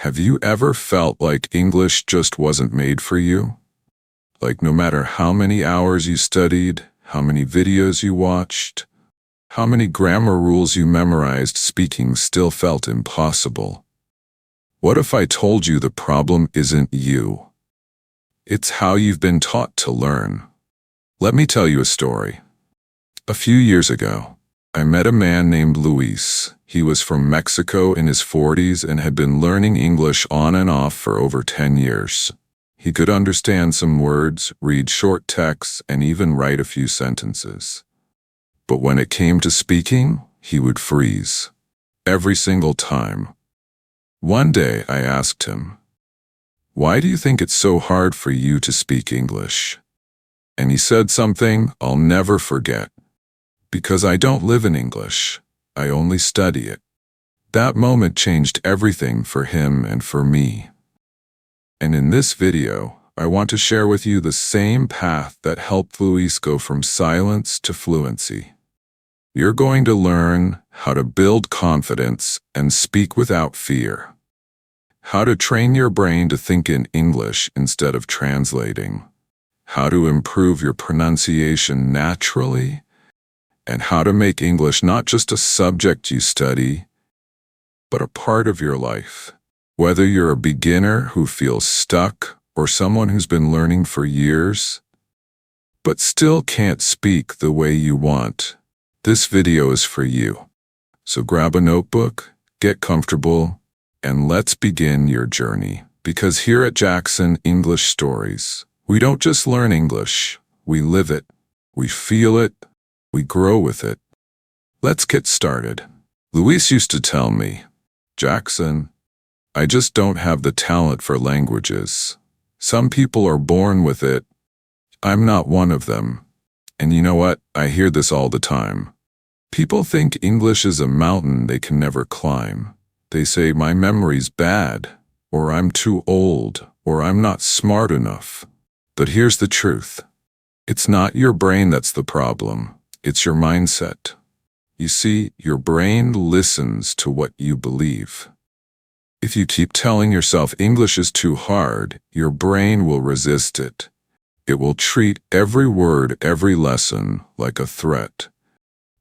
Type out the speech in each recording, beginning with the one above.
Have you ever felt like English just wasn't made for you? Like no matter how many hours you studied, how many videos you watched, how many grammar rules you memorized, speaking still felt impossible? What if I told you the problem isn't you? It's how you've been taught to learn. Let me tell you a story. A few years ago, I met a man named Luis. He was from Mexico in his 40s and had been learning English on and off for over 10 years. He could understand some words, read short texts, and even write a few sentences. But when it came to speaking, he would freeze. Every single time. One day I asked him, "Why do you think it's so hard for you to speak English?" And he said something I'll never forget. "Because I don't live in English. I only study it." That moment changed everything for him and for me. And in this video, I want to share with you the same path that helped Luis go from silence to fluency. You're going to learn how to build confidence and speak without fear. How to train your brain to think in English instead of translating. How to improve your pronunciation naturally. And how to make English not just a subject you study, but a part of your life. Whether you're a beginner who feels stuck or someone who's been learning for years, but still can't speak the way you want, this video is for you. So grab a notebook, get comfortable, and let's begin your journey. Because here at Jackson English Stories, we don't just learn English, we live it, we feel it, we grow with it. Let's get started. Luis used to tell me, "Jackson, I just don't have the talent for languages. Some people are born with it. I'm not one of them." And you know what? I hear this all the time. People think English is a mountain they can never climb. They say my memory's bad, or I'm too old, or I'm not smart enough. But here's the truth. It's not your brain that's the problem. It's your mindset. You see, your brain listens to what you believe. If you keep telling yourself English is too hard, your brain will resist it. It will treat every word, every lesson like a threat.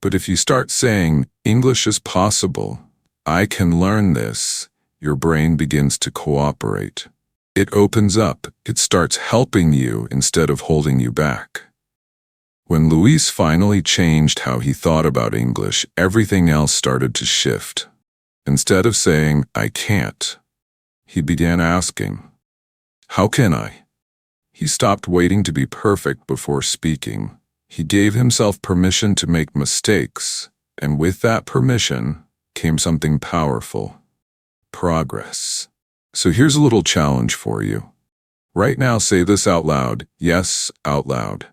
But if you start saying, "English is possible, I can learn this," your brain begins to cooperate. It opens up. It starts helping you instead of holding you back. When Luis finally changed how he thought about English, everything else started to shift. Instead of saying, "I can't," he began asking, "How can I?" He stopped waiting to be perfect before speaking. He gave himself permission to make mistakes, and with that permission came something powerful: progress. So here's a little challenge for you. Right now, say this out loud. Yes, out loud.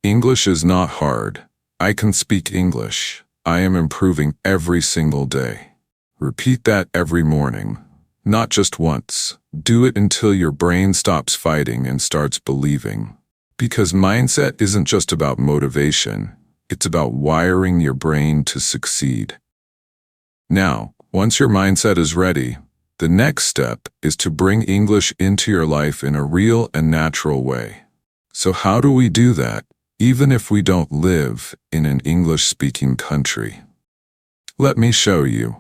English is not hard. I can speak English. I am improving every single day. Repeat that every morning. Not just once. Do it until your brain stops fighting and starts believing. Because mindset isn't just about motivation. It's about wiring your brain to succeed. Now, once your mindset is ready, the next step is to bring English into your life in a real and natural way. So how do we do that, even if we don't live in an English-speaking country? Let me show you.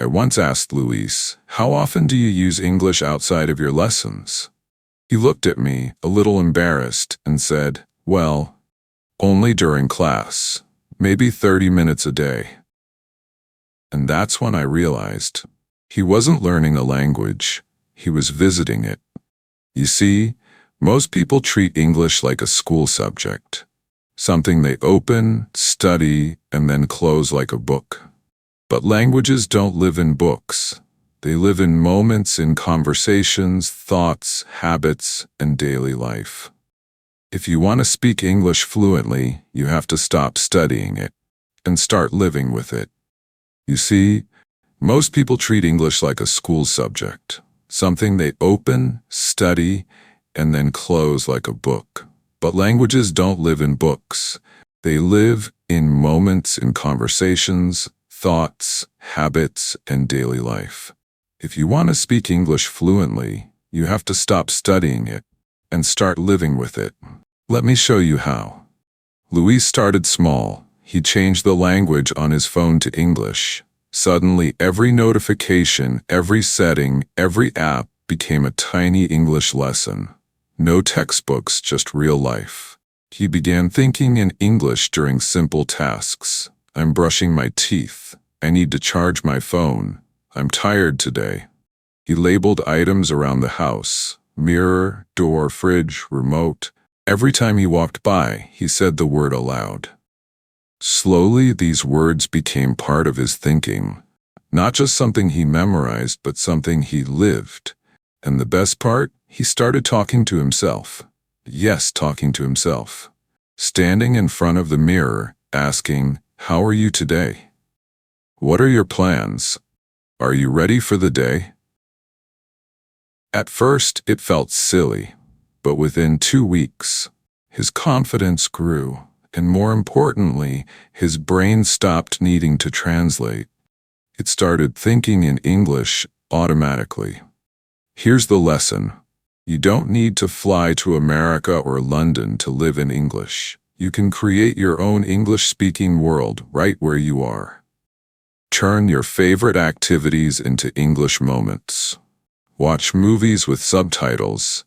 I once asked Luis, "How often do you use English outside of your lessons?" He looked at me, a little embarrassed, and said, "Well, only during class, maybe 30 minutes a day." And that's when I realized he wasn't learning a language, he was visiting it. You see, most people treat English like a school subject, something they open, study, and then close like a book. But languages don't live in books. They live in moments, in conversations, thoughts, habits, and daily life. If you want to speak English fluently, you have to stop studying it and start living with it. You see, most people treat English like a school subject, something they open, study, and then close like a book. But languages don't live in books. They live in moments, in conversations, thoughts, habits, and daily life. If you want to speak English fluently, you have to stop studying it and start living with it. Let me show you how. Luis started small. He changed the language on his phone to English. Suddenly, every notification, every setting, every app became a tiny English lesson. No textbooks, just real life. He began thinking in English during simple tasks. I'm brushing my teeth. I need to charge my phone. I'm tired today. He labeled items around the house: mirror, door, fridge, remote. Every time he walked by, he said the word aloud. Slowly, these words became part of his thinking. Not just something he memorized, but something he lived. And the best part, he started talking to himself. Yes, talking to himself. Standing in front of the mirror, asking, "How are you today? What are your plans? Are you ready for the day?" At first, it felt silly, but within 2 weeks, his confidence grew, and more importantly, his brain stopped needing to translate. It started thinking in English automatically. Here's the lesson. You don't need to fly to America or London to live in English. You can create your own English-speaking world right where you are. Turn your favorite activities into English moments. Watch movies with subtitles.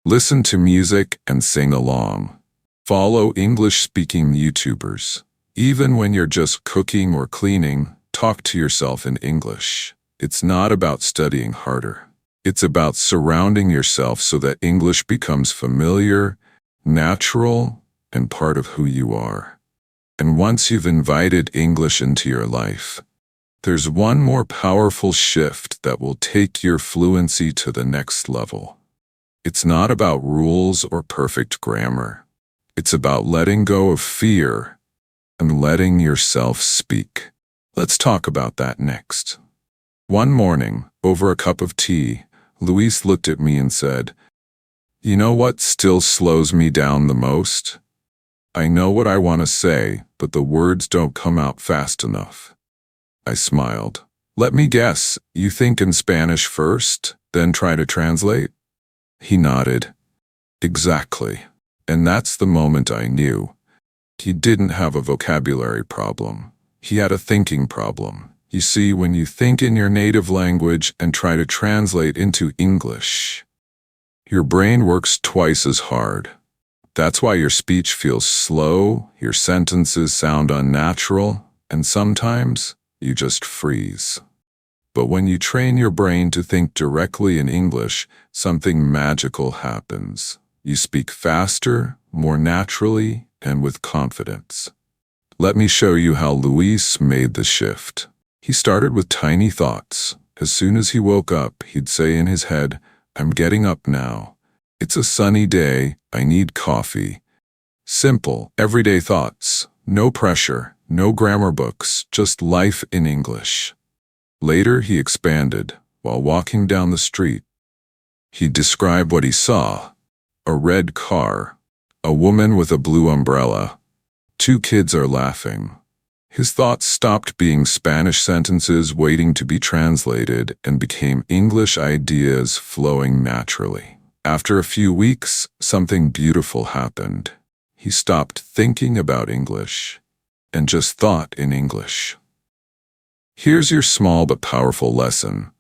Listen to music and sing along. Follow English-speaking YouTubers. Even when you're just cooking or cleaning, talk to yourself in English. It's not about studying harder. It's about surrounding yourself so that English becomes familiar, natural, and part of who you are. And once you've invited English into your life, there's one more powerful shift that will take your fluency to the next level. It's not about rules or perfect grammar. It's about letting go of fear and letting yourself speak. Let's talk about that next. One morning, over a cup of tea, Luis looked at me and said, "You know what still slows me down the most? I know what I want to say, but the words don't come out fast enough." I smiled. "Let me guess, you think in Spanish first, then try to translate?" He nodded. "Exactly." And that's the moment I knew. He didn't have a vocabulary problem. He had a thinking problem. You see, when you think in your native language and try to translate into English, your brain works twice as hard. That's why your speech feels slow, your sentences sound unnatural, and sometimes you just freeze. But when you train your brain to think directly in English, something magical happens. You speak faster, more naturally, and with confidence. Let me show you how Luis made the shift. He started with tiny thoughts. As soon as he woke up, he'd say in his head, "I'm getting up now. It's a sunny day. I need coffee." Simple, everyday thoughts. No pressure, no grammar books, just life in English. Later, he expanded. While walking down the street, he'd describe what he saw: a red car, a woman with a blue umbrella, 2 kids are laughing. His thoughts stopped being Spanish sentences waiting to be translated and became English ideas flowing naturally. After a few weeks, something beautiful happened. He stopped thinking about English and just thought in English. Here's your small but powerful lesson.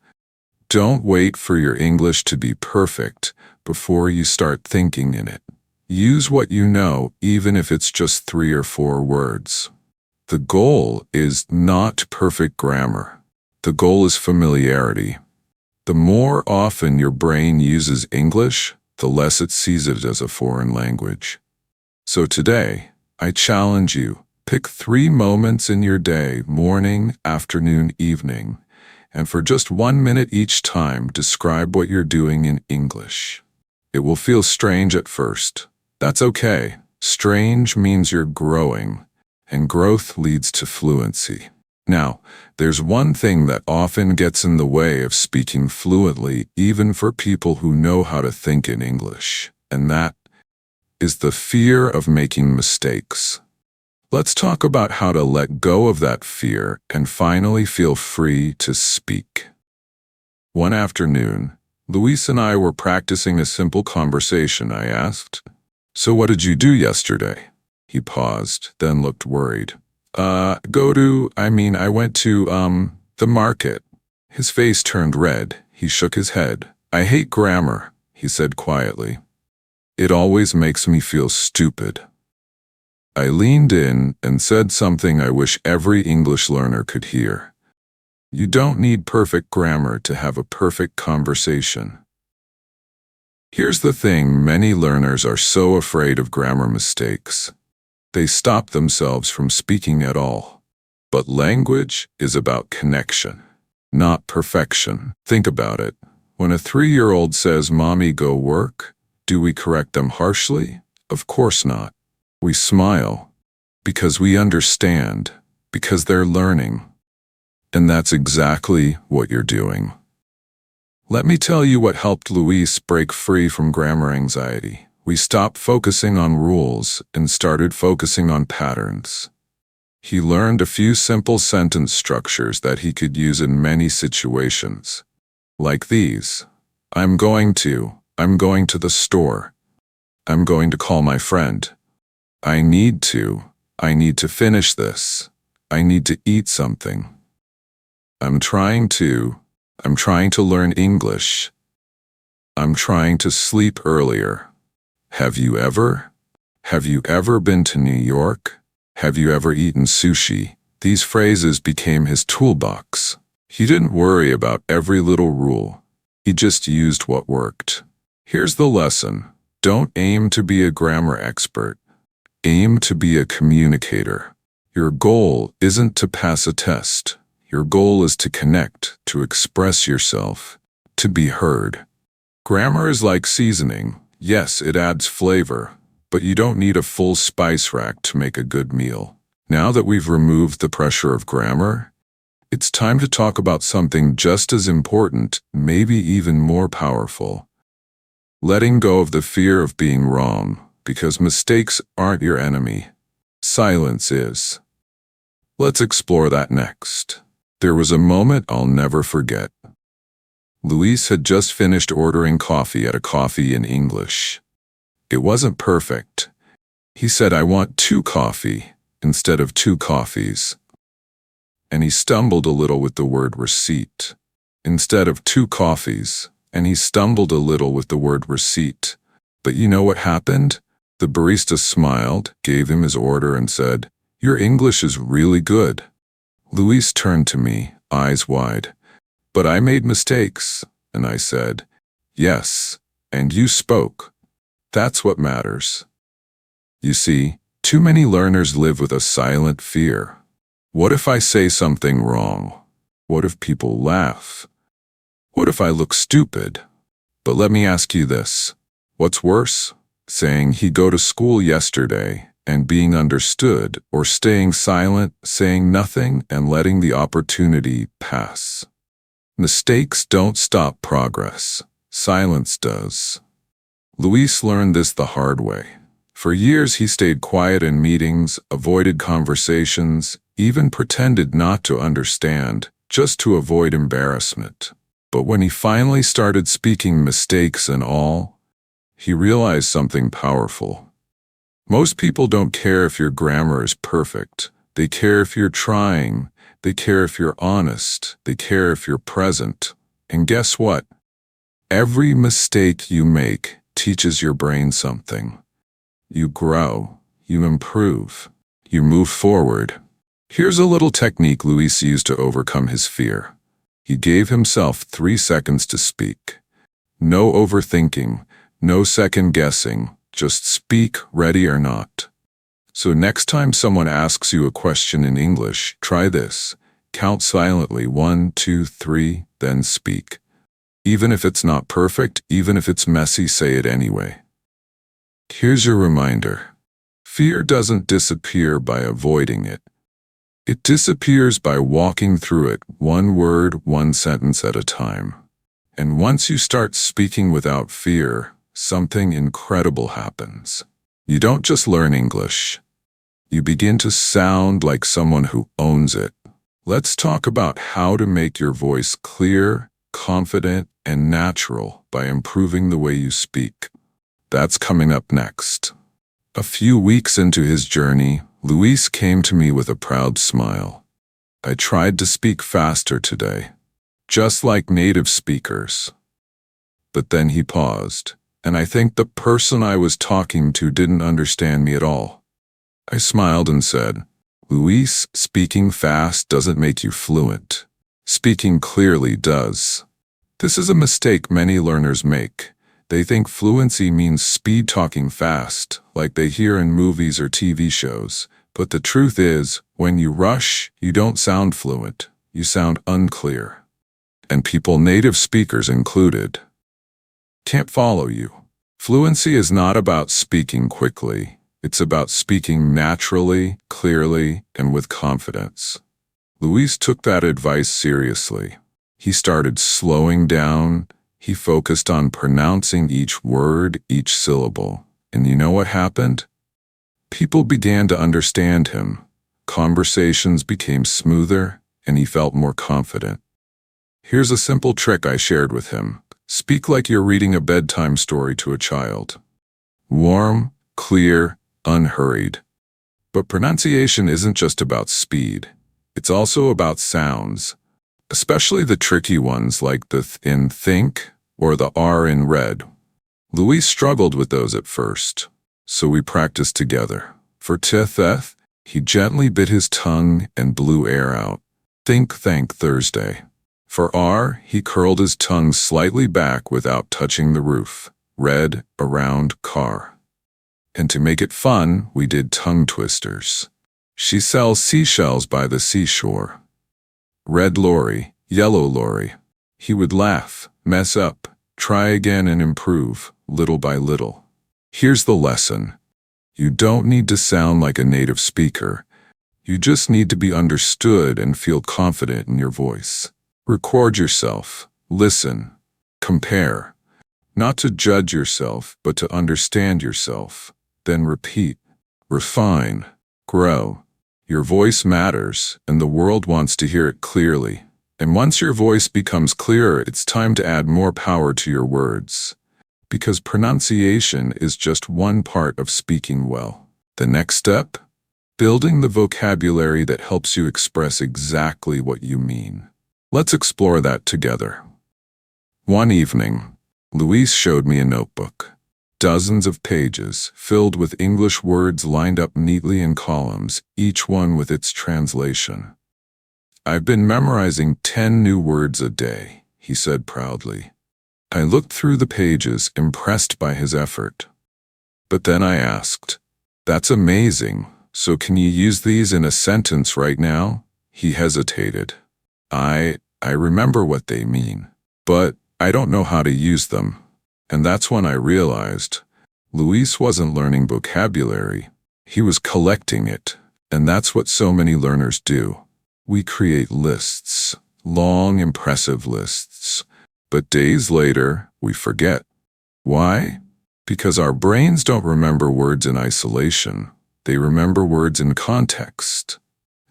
Don't wait for your English to be perfect before you start thinking in it. Use what you know, even if it's just 3 or 4 words. The goal is not perfect grammar. The goal is familiarity. The more often your brain uses English, the less it sees it as a foreign language. So today, I challenge you, pick 3 moments in your day, morning, afternoon, evening, and for just 1 minute each time, describe what you're doing in English. It will feel strange at first. That's okay. Strange means you're growing, and growth leads to fluency. Now, there's one thing that often gets in the way of speaking fluently, even for people who know how to think in English, and that is the fear of making mistakes. Let's talk about how to let go of that fear and finally feel free to speak. One afternoon, Luis and I were practicing a simple conversation. I asked, "So what did you do yesterday?" He paused, then looked worried. I went to, the market." His face turned red. He shook his head. "I hate grammar," he said quietly. "It always makes me feel stupid." I leaned in and said something I wish every English learner could hear. You don't need perfect grammar to have a perfect conversation. Here's the thing, many learners are so afraid of grammar mistakes. They stop themselves from speaking at all. But language is about connection, not perfection. Think about it. When a 3-year-old says, "Mommy, go work," do we correct them harshly? Of course not. We smile because we understand, because they're learning. And that's exactly what you're doing. Let me tell you what helped Luis break free from grammar anxiety. We stopped focusing on rules and started focusing on patterns. He learned a few simple sentence structures that he could use in many situations. Like these. I'm going to the store. I'm going to call my friend. I need to finish this. I need to eat something. I'm trying to learn English. I'm trying to sleep earlier. Have you ever been to New York? Have you ever eaten sushi? These phrases became his toolbox. He didn't worry about every little rule. He just used what worked. Here's the lesson. Don't aim to be a grammar expert. Aim to be a communicator. Your goal isn't to pass a test. Your goal is to connect, to express yourself, to be heard. Grammar is like seasoning. Yes, it adds flavor, but you don't need a full spice rack to make a good meal. Now that we've removed the pressure of grammar, it's time to talk about something just as important, maybe even more powerful. Letting go of the fear of being wrong, because mistakes aren't your enemy. Silence is. Let's explore that next. There was a moment I'll never forget. Luis had just finished ordering coffee at a Coffee in English. It wasn't perfect. He said, "I want 2 coffee instead of 2 coffees. And he stumbled a little with the word receipt. Instead of 2 coffees, and he stumbled a little with the word receipt. But you know what happened? The barista smiled, gave him his order, and said, "Your English is really good." Luis turned to me, eyes wide. "But I made mistakes," and I said, "Yes, and you spoke. That's what matters." You see, too many learners live with a silent fear. What if I say something wrong? What if people laugh? What if I look stupid? But let me ask you this. What's worse? Saying he go to school yesterday and being understood, or staying silent, saying nothing, and letting the opportunity pass? Mistakes don't stop progress. Silence does. Luis learned this the hard way. For years he stayed quiet in meetings, avoided conversations, even pretended not to understand, just to avoid embarrassment. But when he finally started speaking, mistakes and all, he realized something powerful. Most people don't care if your grammar is perfect. They care if you're trying. They care if you're honest. They care if you're present. And guess what? Every mistake you make teaches your brain something. You grow. You improve. You move forward. Here's a little technique Luis used to overcome his fear. He gave himself 3 seconds to speak. No overthinking, no second guessing, just speak, ready or not. So next time someone asks you a question in English, try this. Count silently, 1, 2, 3, then speak. Even if it's not perfect, even if it's messy, say it anyway. Here's your reminder. Fear doesn't disappear by avoiding it. It disappears by walking through it, 1 word, 1 sentence at a time. And once you start speaking without fear, something incredible happens. You don't just learn English. You begin to sound like someone who owns it. Let's talk about how to make your voice clear, confident, and natural by improving the way you speak. That's coming up next. A few weeks into his journey, Luis came to me with a proud smile. I tried to speak faster today, just like native speakers. But then he paused, and I think the person I was talking to didn't understand me at all. I smiled and said, "Luis, speaking fast doesn't make you fluent. Speaking clearly does." This is a mistake many learners make. They think fluency means speed talking fast, like they hear in movies or TV shows. But the truth is, when you rush, you don't sound fluent. You sound unclear. And people, native speakers included, can't follow you. Fluency is not about speaking quickly. It's about speaking naturally, clearly, and with confidence. Luis took that advice seriously. He started slowing down. He focused on pronouncing each word, each syllable. And you know what happened? People began to understand him. Conversations became smoother, and he felt more confident. Here's a simple trick I shared with him. Speak like you're reading a bedtime story to a child. Warm, clear, unhurried. But pronunciation isn't just about speed. It's also about sounds, especially the tricky ones like the th in think or the R in red. Luis struggled with those at first, so we practiced together. For t-th, he gently bit his tongue and blew air out. Think, thank, Thursday. For R, he curled his tongue slightly back without touching the roof. Red, around, car. And to make it fun, we did tongue twisters. She sells seashells by the seashore. Red lorry, yellow lorry. He would laugh, mess up, try again and improve, little by little. Here's the lesson. You don't need to sound like a native speaker. You just need to be understood and feel confident in your voice. Record yourself, listen, compare. Not to judge yourself, but to understand yourself. Then repeat, refine, grow. Your voice matters, and the world wants to hear it clearly. And once your voice becomes clearer, it's time to add more power to your words. Because pronunciation is just one part of speaking well. The next step? Building the vocabulary that helps you express exactly what you mean. Let's explore that together. One evening, Luis showed me a notebook. Dozens of pages filled with English words lined up neatly in columns, each one with its translation. "I've been memorizing 10 new words a day," he said proudly. I looked through the pages, impressed by his effort. But then I asked, "That's amazing, so can you use these in a sentence right now?" He hesitated. I remember what they mean, but I don't know how to use them. And that's when I realized Luis wasn't learning vocabulary. He was collecting it. And that's what so many learners do. We create lists, long, impressive lists. But days later, we forget. Why? Because our brains don't remember words in isolation. They remember words in context.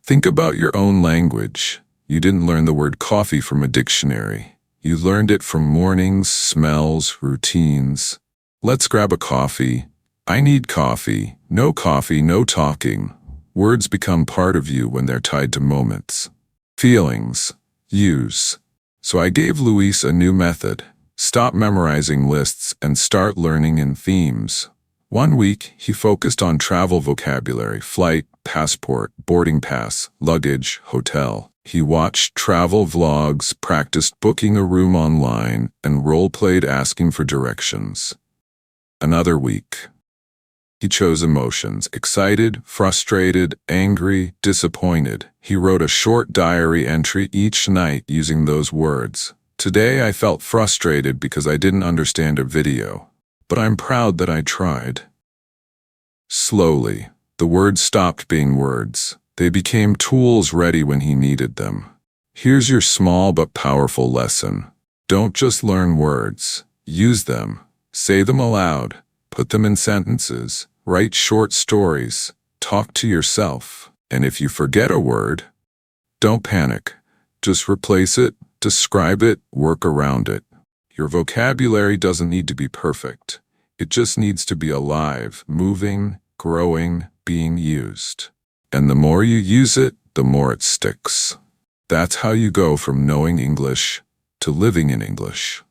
Think about your own language. You didn't learn the word coffee from a dictionary. You learned it from mornings, smells, routines. Let's grab a coffee. I need coffee. No coffee, no talking. Words become part of you when they're tied to moments. Feelings. Use. So I gave Luis a new method. Stop memorizing lists and start learning in themes. One week, he focused on travel vocabulary, flight, passport, boarding pass, luggage, hotel. He watched travel vlogs, practiced booking a room online, and role-played asking for directions. Another week. He chose emotions: excited, frustrated, angry, disappointed. He wrote a short diary entry each night using those words. Today I felt frustrated because I didn't understand a video, but I'm proud that I tried. Slowly, the words stopped being words. They became tools ready when he needed them. Here's your small but powerful lesson. Don't just learn words. Use them. Say them aloud. Put them in sentences. Write short stories. Talk to yourself. And if you forget a word, don't panic. Just replace it, describe it, work around it. Your vocabulary doesn't need to be perfect. It just needs to be alive, moving, growing, being used. And the more you use it, the more it sticks. That's how you go from knowing English to living in English.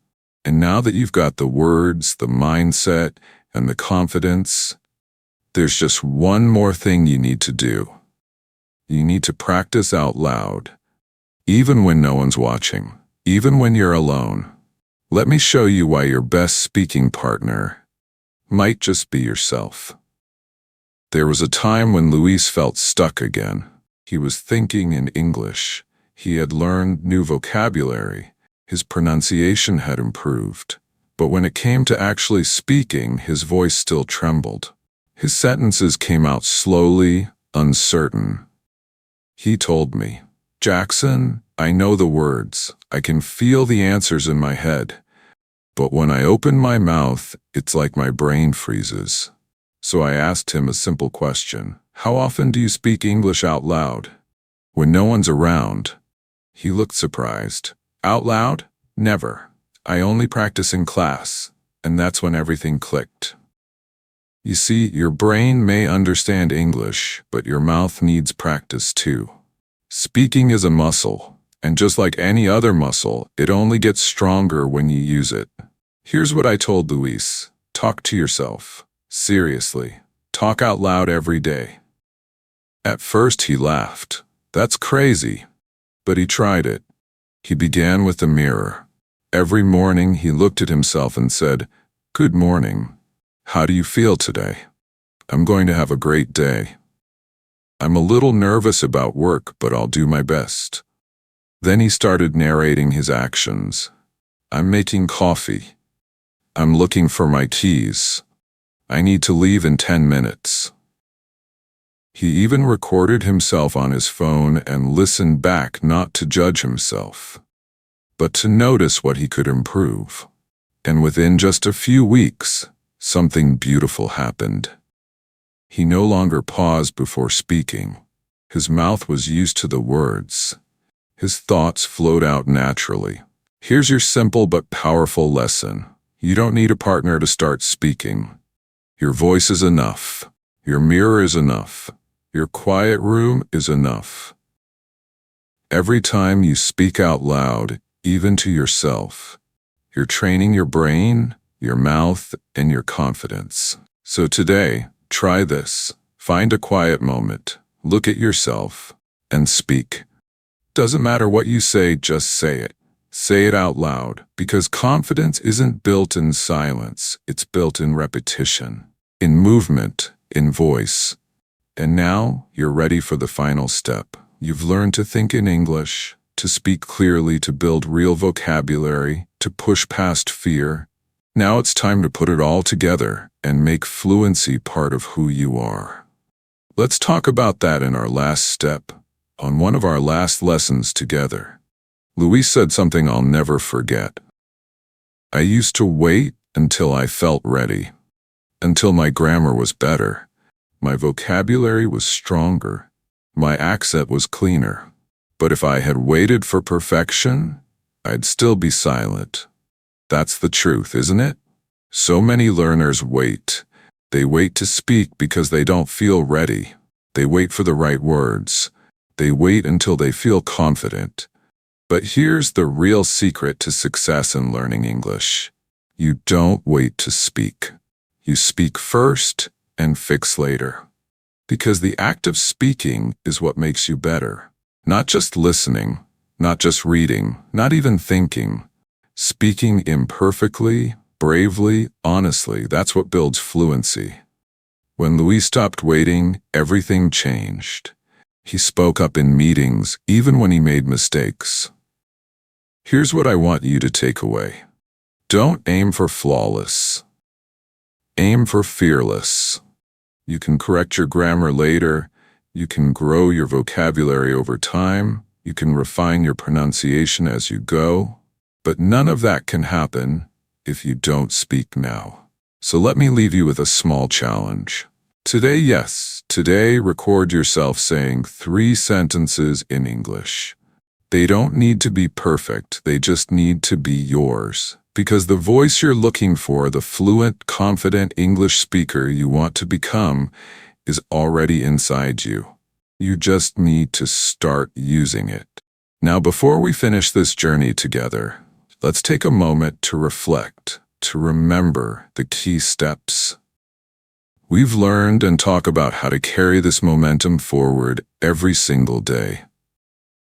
And now that you've got the words, the mindset, and the confidence, there's just one more thing you need to do. You need to practice out loud, even when no one's watching, even when you're alone. Let me show you why your best speaking partner might just be yourself. There was a time when Luis felt stuck again. He was thinking in English. He had learned new vocabulary. His pronunciation had improved. But when it came to actually speaking, his voice still trembled. His sentences came out slowly, uncertain. He told me, "Jackson, I know the words. I can feel the answers in my head. But when I open my mouth, it's like my brain freezes." So I asked him a simple question. "How often do you speak English out loud?" "When no one's around." He looked surprised. "Out loud? Never. I only practice in class." And that's when everything clicked. You see, your brain may understand English, but your mouth needs practice too. Speaking is a muscle, and just like any other muscle, it only gets stronger when you use it. Here's what I told Luis. Talk to yourself. Seriously. Talk out loud every day. At first he laughed. "That's crazy." But he tried it. He began with the mirror. Every morning he looked at himself and said, "Good morning. How do you feel today?" "I'm going to have a great day." "I'm a little nervous about work, but I'll do my best." Then he started narrating his actions. "I'm making coffee. I'm looking for my keys. I need to leave in 10 minutes. He even recorded himself on his phone and listened back, not to judge himself, but to notice what he could improve. And within just a few weeks, something beautiful happened. He no longer paused before speaking. His mouth was used to the words. His thoughts flowed out naturally. Here's your simple but powerful lesson. You don't need a partner to start speaking. Your voice is enough. Your mirror is enough. Your quiet room is enough. Every time you speak out loud, even to yourself, you're training your brain, your mouth, and your confidence. So today, try this. Find a quiet moment, look at yourself, and speak. Doesn't matter what you say, just say it. Say it out loud, because confidence isn't built in silence, it's built in repetition, in movement, in voice. And now, you're ready for the final step. You've learned to think in English, to speak clearly, to build real vocabulary, to push past fear. Now it's time to put it all together and make fluency part of who you are. Let's talk about that in our last step, on one of our last lessons together. Luis said something I'll never forget. "I used to wait until I felt ready, until my grammar was better, my vocabulary was stronger, my accent was cleaner. But if I had waited for perfection, I'd still be silent." That's the truth, isn't it? So many learners wait. They wait to speak because they don't feel ready. They wait for the right words. They wait until they feel confident. But here's the real secret to success in learning English. You don't wait to speak. You speak first and fix later. Because the act of speaking is what makes you better. Not just listening, not just reading, not even thinking. Speaking imperfectly, bravely, honestly, that's what builds fluency. When Luis stopped waiting, everything changed. He spoke up in meetings, even when he made mistakes. Here's what I want you to take away. Don't aim for flawless. Aim for fearless. You can correct your grammar later. You can grow your vocabulary over time. You can refine your pronunciation as you go. But none of that can happen if you don't speak now. So let me leave you with a small challenge. Today, record yourself saying 3 sentences in English. They don't need to be perfect, they just need to be yours. Because the voice you're looking for, the fluent, confident English speaker you want to become, is already inside you. You just need to start using it. Now, before we finish this journey together, let's take a moment to reflect, to remember the key steps. We've learned and talked about how to carry this momentum forward every single day.